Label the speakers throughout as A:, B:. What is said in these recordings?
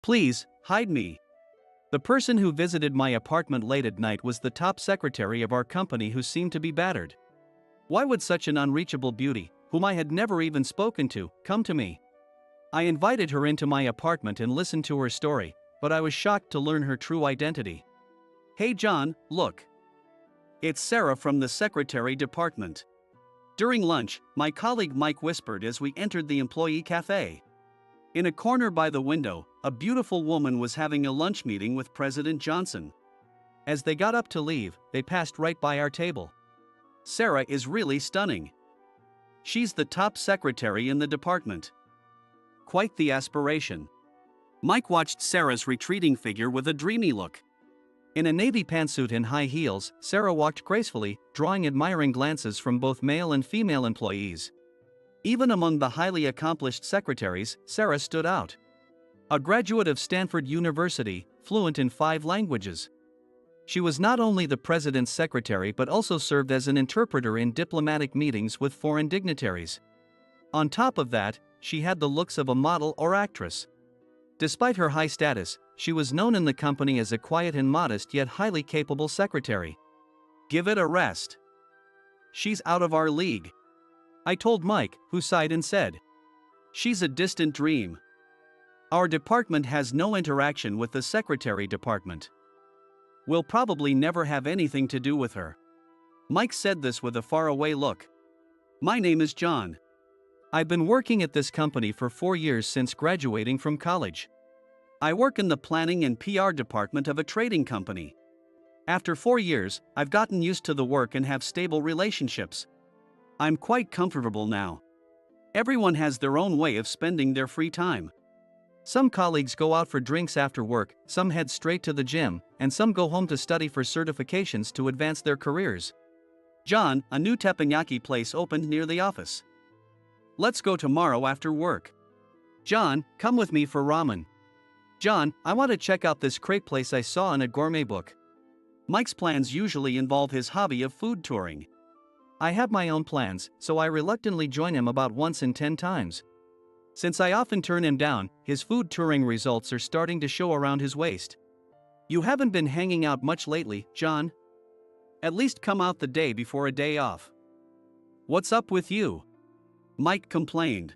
A: Please, hide me. The person who visited my apartment late at night was the top secretary of our company who seemed to be battered. Why would such an unreachable beauty, whom I had never even spoken to, come to me? I invited her into my apartment and listened to her story, but I was shocked to learn her true identity. Hey John, look. It's Sarah from the secretary department. During lunch, my colleague Mike whispered as we entered the employee cafe. In a corner by the window, a beautiful woman was having a lunch meeting with President Johnson. As they got up to leave, they passed right by our table. Sarah is really stunning. She's the top secretary in the department. Quite the aspiration. Mike watched Sarah's retreating figure with a dreamy look. In a navy pantsuit and high heels, Sarah walked gracefully, drawing admiring glances from both male and female employees. Even among the highly accomplished secretaries, Sarah stood out. A graduate of Stanford University, fluent in 5 languages. She was not only the president's secretary but also served as an interpreter in diplomatic meetings with foreign dignitaries. On top of that, she had the looks of a model or actress. Despite her high status, she was known in the company as a quiet and modest yet highly capable secretary. Give it a rest. She's out of our league. I told Mike, who sighed and said, she's a distant dream. Our department has no interaction with the secretary department. We'll probably never have anything to do with her. Mike said this with a faraway look. My name is John. I've been working at this company for 4 years since graduating from college. I work in the planning and PR department of a trading company. After 4 years, I've gotten used to the work and have stable relationships. I'm quite comfortable now. Everyone has their own way of spending their free time. Some colleagues go out for drinks after work, some head straight to the gym, and some go home to study for certifications to advance their careers. John, a new teppanyaki place opened near the office. Let's go tomorrow after work. John, come with me for ramen. John, I want to check out this crepe place I saw in a gourmet book. Mike's plans usually involve his hobby of food touring. I have my own plans, so I reluctantly join him about once in 10 times. Since I often turn him down, his food touring results are starting to show around his waist. You haven't been hanging out much lately, John. At least come out the day before a day off. What's up with you? Mike complained.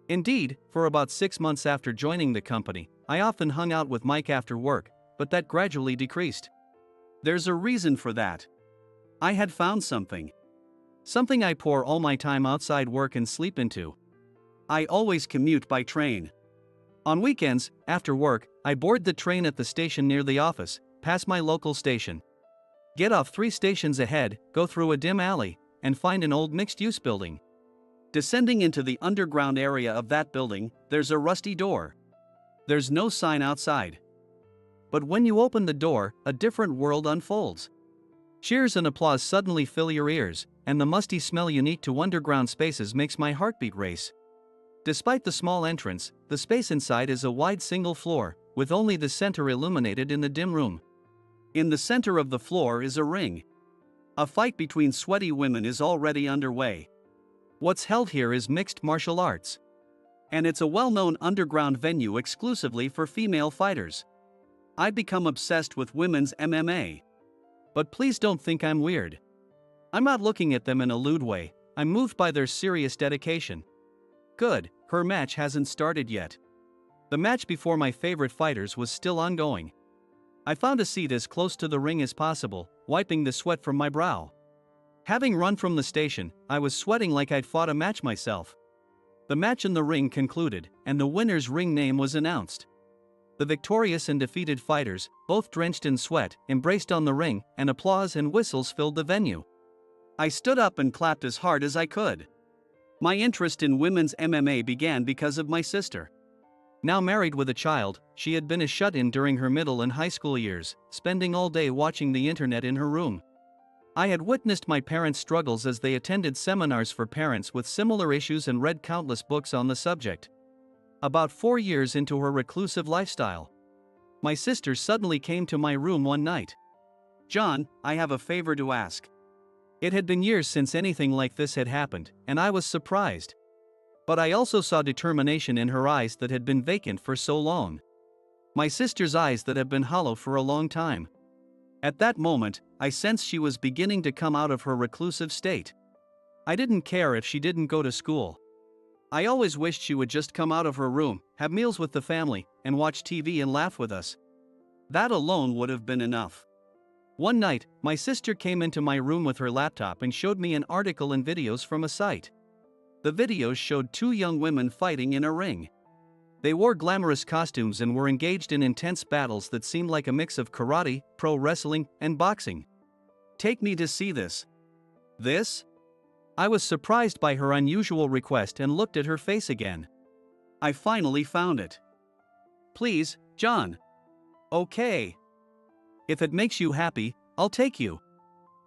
A: Indeed, for about 6 months after joining the company, I often hung out with Mike after work, but that gradually decreased. There's a reason for that. I had found something. Something I pour all my time outside work and sleep into. I always commute by train. On weekends, after work, I board the train at the station near the office, pass my local station. Get off 3 stations ahead, go through a dim alley, and find an old mixed-use building. Descending into the underground area of that building, there's a rusty door. There's no sign outside. But when you open the door, a different world unfolds. Cheers and applause suddenly fill your ears, and the musty smell unique to underground spaces makes my heartbeat race. Despite the small entrance, the space inside is a wide single floor, with only the center illuminated in the dim room. In the center of the floor is a ring. A fight between sweaty women is already underway. What's held here is mixed martial arts. And it's a well-known underground venue exclusively for female fighters. I've become obsessed with women's MMA. But please don't think I'm weird. I'm not looking at them in a lewd way, I'm moved by their serious dedication. Good, her match hasn't started yet. The match before my favorite fighters was still ongoing. I found a seat as close to the ring as possible, wiping the sweat from my brow. Having run from the station, I was sweating like I'd fought a match myself. The match in the ring concluded, and the winner's ring name was announced. The victorious and defeated fighters, both drenched in sweat, embraced on the ring, and applause and whistles filled the venue. I stood up and clapped as hard as I could. My interest in women's MMA began because of my sister. Now married with a child, she had been a shut-in during her middle and high school years, spending all day watching the internet in her room. I had witnessed my parents' struggles as they attended seminars for parents with similar issues and read countless books on the subject. About 4 years into her reclusive lifestyle, my sister suddenly came to my room one night. John, I have a favor to ask. It had been years since anything like this had happened, and I was surprised. But I also saw determination in her eyes that had been vacant for so long. my sister's eyes that have been hollow for a long time. At that moment, I sensed she was beginning to come out of her reclusive state. I didn't care if she didn't go to school. I always wished she would just come out of her room, have meals with the family, and watch TV and laugh with us. That alone would have been enough. One night, my sister came into my room with her laptop and showed me an article and videos from a site. The videos showed two young women fighting in a ring. They wore glamorous costumes and were engaged in intense battles that seemed like a mix of karate, pro wrestling, and boxing. Take me to see this. This? I was surprised by her unusual request and looked at her face again. I finally found it. Please, John. Okay. If it makes you happy, I'll take you.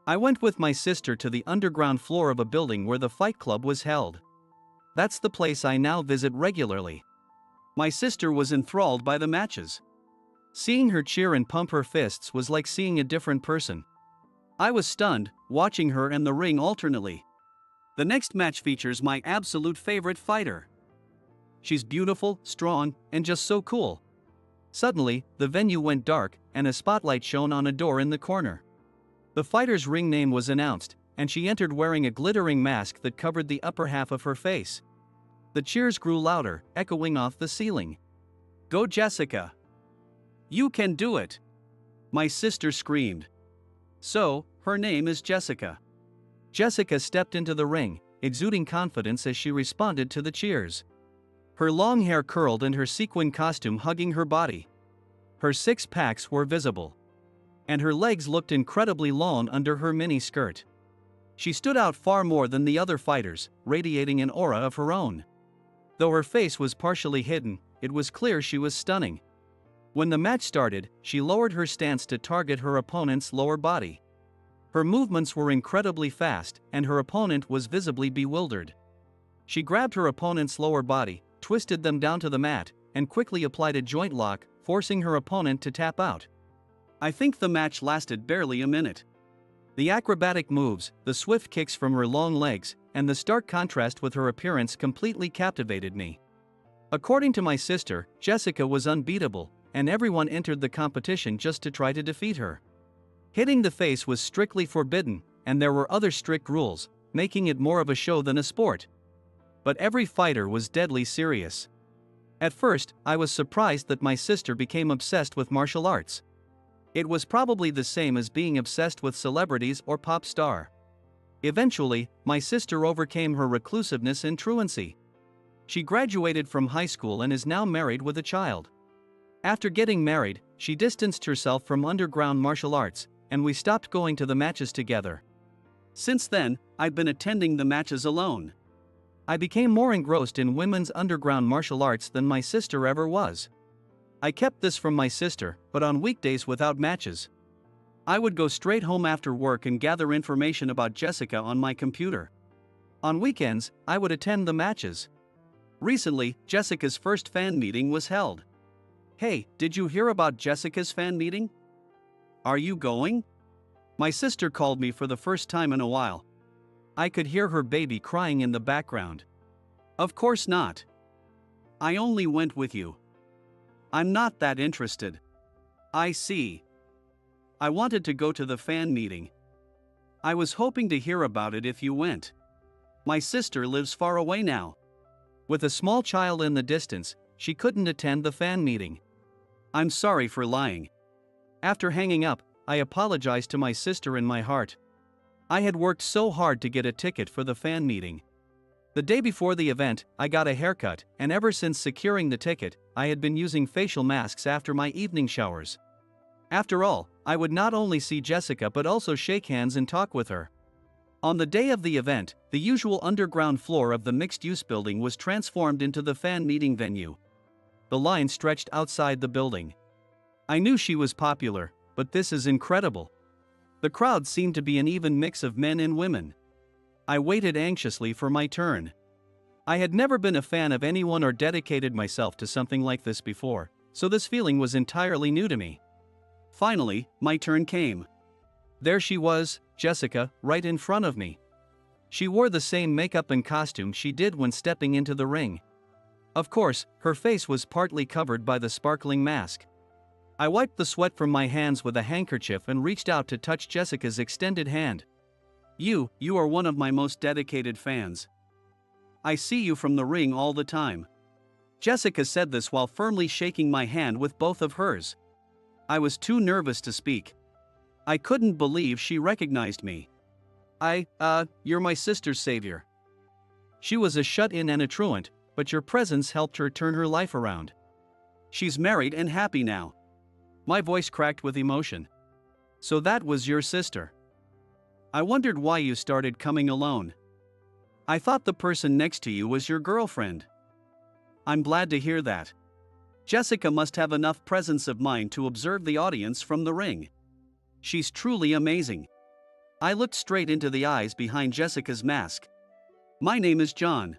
A: I went with my sister to the underground floor of a building where the fight club was held. That's the place I now visit regularly. My sister was enthralled by the matches. Seeing her cheer and pump her fists was like seeing a different person. I was stunned, watching her and the ring alternately. The next match features my absolute favorite fighter. She's beautiful, strong, and just so cool. Suddenly, the venue went dark, and a spotlight shone on a door in the corner. The fighter's ring name was announced, and she entered wearing a glittering mask that covered the upper half of her face. The cheers grew louder, echoing off the ceiling. Go Jessica! You can do it! My sister screamed. So, her name is Jessica. Jessica stepped into the ring, exuding confidence as she responded to the cheers. Her long hair curled and her sequin costume hugging her body. Her six-packs were visible. And her legs looked incredibly long under her mini skirt. She stood out far more than the other fighters, radiating an aura of her own. Though her face was partially hidden, it was clear she was stunning. When the match started, she lowered her stance to target her opponent's lower body. Her movements were incredibly fast, and her opponent was visibly bewildered. She grabbed her opponent's lower body, twisted them down to the mat, and quickly applied a joint lock, forcing her opponent to tap out. I think the match lasted barely a minute. The acrobatic moves, the swift kicks from her long legs, and the stark contrast with her appearance completely captivated me. According to my sister, Jessica was unbeatable, and everyone entered the competition just to try to defeat her. Hitting the face was strictly forbidden, and there were other strict rules, making it more of a show than a sport. But every fighter was deadly serious. At first, I was surprised that my sister became obsessed with martial arts. It was probably the same as being obsessed with celebrities or pop star. Eventually, my sister overcame her reclusiveness and truancy. She graduated from high school and is now married with a child. After getting married, she distanced herself from underground martial arts, and we stopped going to the matches together. Since then, I've been attending the matches alone. I became more engrossed in women's underground martial arts than my sister ever was. I kept this from my sister, but on weekdays without matches, I would go straight home after work and gather information about Jessica on my computer. On weekends, I would attend the matches. Recently, Jessica's first fan meeting was held. Hey, did you hear about Jessica's fan meeting? Are you going? My sister called me for the first time in a while. I could hear her baby crying in the background. Of course not. I only went with you. I'm not that interested. I see. I wanted to go to the fan meeting. I was hoping to hear about it if you went. My sister lives far away now. With a small child in the distance, she couldn't attend the fan meeting. I'm sorry for lying. After hanging up, I apologized to my sister in my heart. I had worked so hard to get a ticket for the fan meeting. The day before the event, I got a haircut, and ever since securing the ticket, I had been using facial masks after my evening showers. After all, I would not only see Jessica but also shake hands and talk with her. On the day of the event, the usual underground floor of the mixed-use building was transformed into the fan meeting venue. The line stretched outside the building. I knew she was popular, but this is incredible. The crowd seemed to be an even mix of men and women. I waited anxiously for my turn. I had never been a fan of anyone or dedicated myself to something like this before, so this feeling was entirely new to me. Finally, my turn came. There she was, Jessica, right in front of me. She wore the same makeup and costume she did when stepping into the ring. Of course, her face was partly covered by the sparkling mask. I wiped the sweat from my hands with a handkerchief and reached out to touch Jessica's extended hand. You are one of my most dedicated fans. I see you from the ring all the time. Jessica said this while firmly shaking my hand with both of hers. I was too nervous to speak. I couldn't believe she recognized me. You're my sister's savior. She was a shut-in and a truant, but your presence helped her turn her life around. She's married and happy now. My voice cracked with emotion. So that was your sister. I wondered why you started coming alone. I thought the person next to you was your girlfriend. I'm glad to hear that. Jessica must have enough presence of mind to observe the audience from the ring. She's truly amazing. I looked straight into the eyes behind Jessica's mask. My name is John.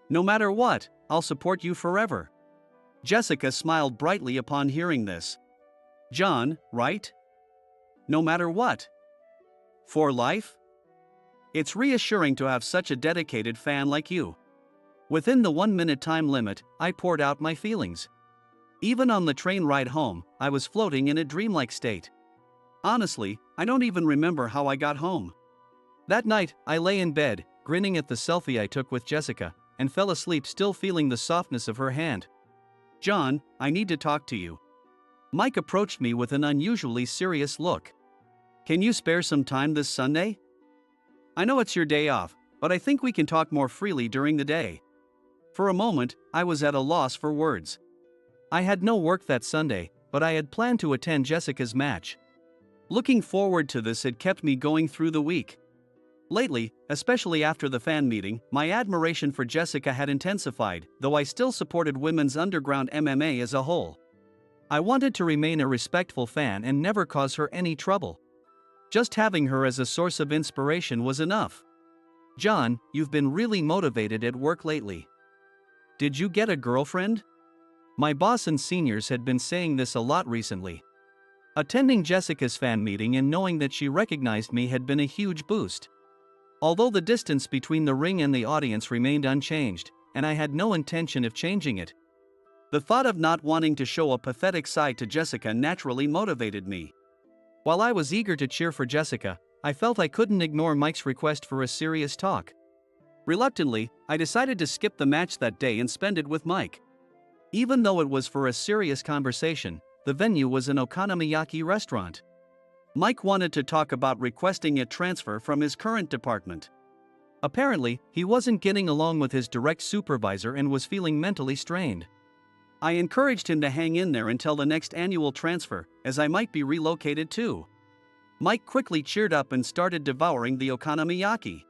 A: No matter what, I'll support you forever. Jessica smiled brightly upon hearing this. John, right? No matter what. For life? It's reassuring to have such a dedicated fan like you. Within the 1-minute time limit, I poured out my feelings. Even on the train ride home, I was floating in a dreamlike state. Honestly, I don't even remember how I got home. That night, I lay in bed, grinning at the selfie I took with Jessica, and fell asleep still feeling the softness of her hand. John, I need to talk to you. Mike approached me with an unusually serious look. Can you spare some time this Sunday? I know it's your day off, but I think we can talk more freely during the day. For a moment, I was at a loss for words. I had no work that Sunday, but I had planned to attend Jessica's match. Looking forward to this had kept me going through the week. Lately, especially after the fan meeting, my admiration for Jessica had intensified, though I still supported women's underground MMA as a whole. I wanted to remain a respectful fan and never cause her any trouble. Just having her as a source of inspiration was enough. John, you've been really motivated at work lately. Did you get a girlfriend? My boss and seniors had been saying this a lot recently. Attending Jessica's fan meeting and knowing that she recognized me had been a huge boost. Although the distance between the ring and the audience remained unchanged, and I had no intention of changing it, the thought of not wanting to show a pathetic side to Jessica naturally motivated me. While I was eager to cheer for Jessica, I felt I couldn't ignore Mike's request for a serious talk. Reluctantly, I decided to skip the match that day and spend it with Mike. Even though it was for a serious conversation, the venue was an okonomiyaki restaurant. Mike wanted to talk about requesting a transfer from his current department. Apparently, he wasn't getting along with his direct supervisor and was feeling mentally strained. I encouraged him to hang in there until the next annual transfer, as I might be relocated too. Mike quickly cheered up and started devouring the okonomiyaki.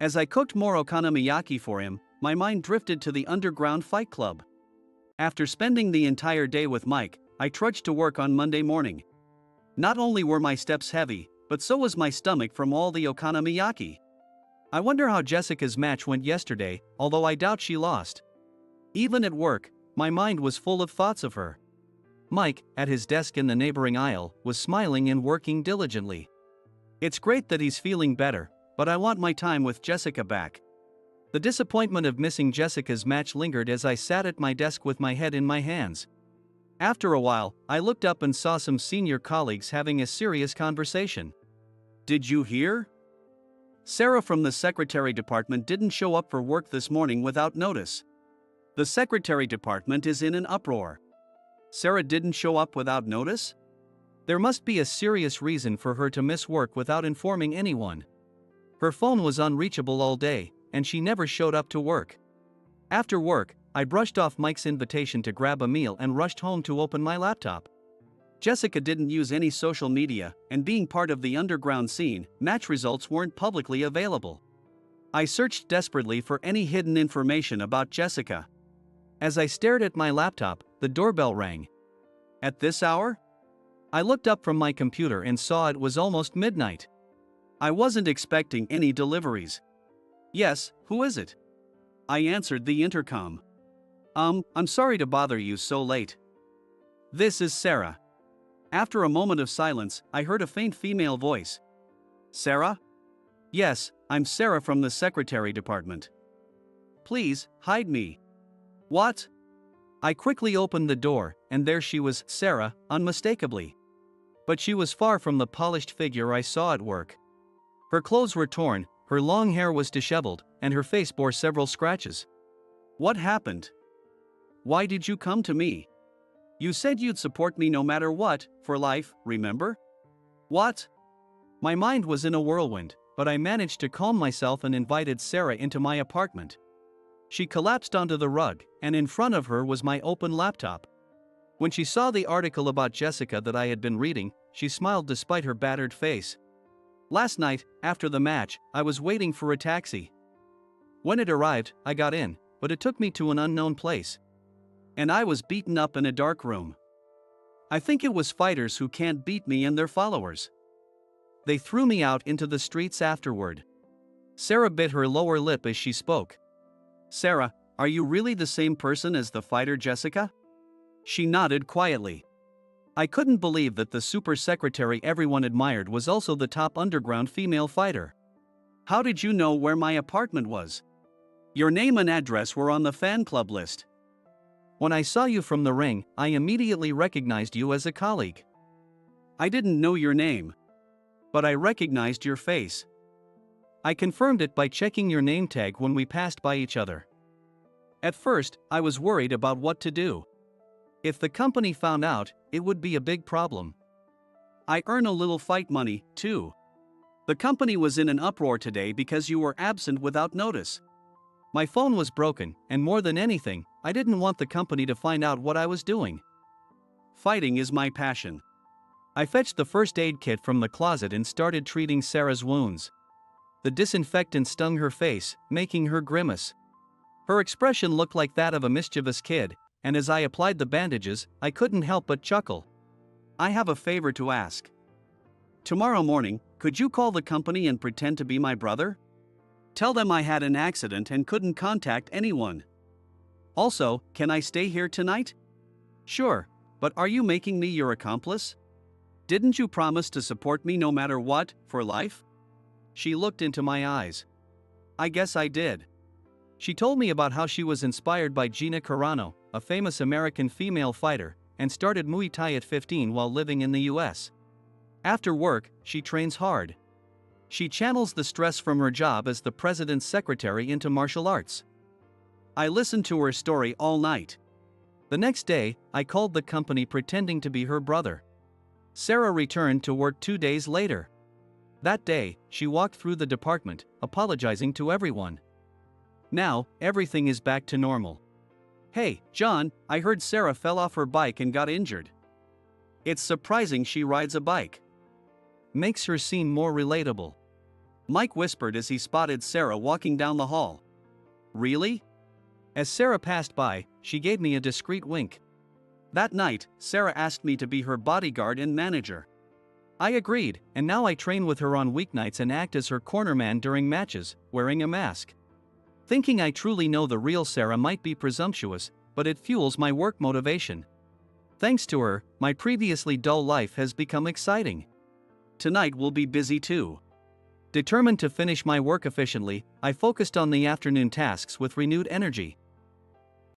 A: As I cooked more okonomiyaki for him, my mind drifted to the underground fight club. After spending the entire day with Mike, I trudged to work on Monday morning. Not only were my steps heavy, but so was my stomach from all the okonomiyaki. I wonder how Jessica's match went yesterday, although I doubt she lost. Even at work, my mind was full of thoughts of her. Mike, at his desk in the neighboring aisle, was smiling and working diligently. It's great that he's feeling better, but I want my time with Jessica back. The disappointment of missing Jessica's match lingered as I sat at my desk with my head in my hands. After a while, I looked up and saw some senior colleagues having a serious conversation. Did you hear? Sarah from the secretary department didn't show up for work this morning without notice. The secretary department is in an uproar. Sarah didn't show up without notice? There must be a serious reason for her to miss work without informing anyone. Her phone was unreachable all day, and she never showed up to work. After work, I brushed off Mike's invitation to grab a meal and rushed home to open my laptop. Jessica didn't use any social media, and being part of the underground scene, match results weren't publicly available. I searched desperately for any hidden information about Jessica. As I stared at my laptop, the doorbell rang. At this hour? I looked up from my computer and saw it was almost midnight. I wasn't expecting any deliveries. Yes, who is it? I answered the intercom. I'm sorry to bother you so late. This is Sarah. After a moment of silence, I heard a faint female voice. Sarah? Yes, I'm Sarah from the secretary department. Please, hide me. What? I quickly opened the door, and there she was, Sarah, unmistakably. But she was far from the polished figure I saw at work. Her clothes were torn, her long hair was disheveled, and her face bore several scratches. What happened? Why did you come to me? You said you'd support me no matter what, for life, remember? What? My mind was in a whirlwind, but I managed to calm myself and invited Sarah into my apartment. She collapsed onto the rug, and in front of her was my open laptop. When she saw the article about Jessica that I had been reading, she smiled despite her battered face. Last night, after the match, I was waiting for a taxi. When it arrived, I got in, but it took me to an unknown place. And I was beaten up in a dark room. I think it was fighters who can't beat me and their followers. They threw me out into the streets afterward. Sarah bit her lower lip as she spoke. Sarah, are you really the same person as the fighter Jessica? She nodded quietly. I couldn't believe that the super secretary everyone admired was also the top underground female fighter. How did you know where my apartment was? Your name and address were on the fan club list. When I saw you from the ring, I immediately recognized you as a colleague. I didn't know your name, but I recognized your face. I confirmed it by checking your name tag when we passed by each other. At first, I was worried about what to do. If the company found out, it would be a big problem. I earn a little fight money, too. The company was in an uproar today because you were absent without notice. My phone was broken, and more than anything, I didn't want the company to find out what I was doing. Fighting is my passion. I fetched the first aid kit from the closet and started treating Sarah's wounds. The disinfectant stung her face, making her grimace. Her expression looked like that of a mischievous kid, and as I applied the bandages, I couldn't help but chuckle. I have a favor to ask. Tomorrow morning, could you call the company and pretend to be my brother? Tell them I had an accident and couldn't contact anyone. Also, can I stay here tonight? Sure, but are you making me your accomplice? Didn't you promise to support me no matter what, for life? She looked into my eyes. I guess I did. She told me about how she was inspired by Gina Carano, a famous American female fighter, and started Muay Thai at 15 while living in the US. After work, she trains hard. She channels the stress from her job as the president's secretary into martial arts. I listened to her story all night. The next day, I called the company pretending to be her brother. Sarah returned to work 2 days later. That day, she walked through the department, apologizing to everyone. Now, everything is back to normal. Hey, John, I heard Sarah fell off her bike and got injured. It's surprising she rides a bike. Makes her seem more relatable. Mike whispered as he spotted Sarah walking down the hall. Really? As Sarah passed by, she gave me a discreet wink. That night, Sarah asked me to be her bodyguard and manager. I agreed, and now I train with her on weeknights and act as her cornerman during matches, wearing a mask. Thinking I truly know the real Sarah might be presumptuous, but it fuels my work motivation. Thanks to her, my previously dull life has become exciting. Tonight will be busy too. Determined to finish my work efficiently, I focused on the afternoon tasks with renewed energy.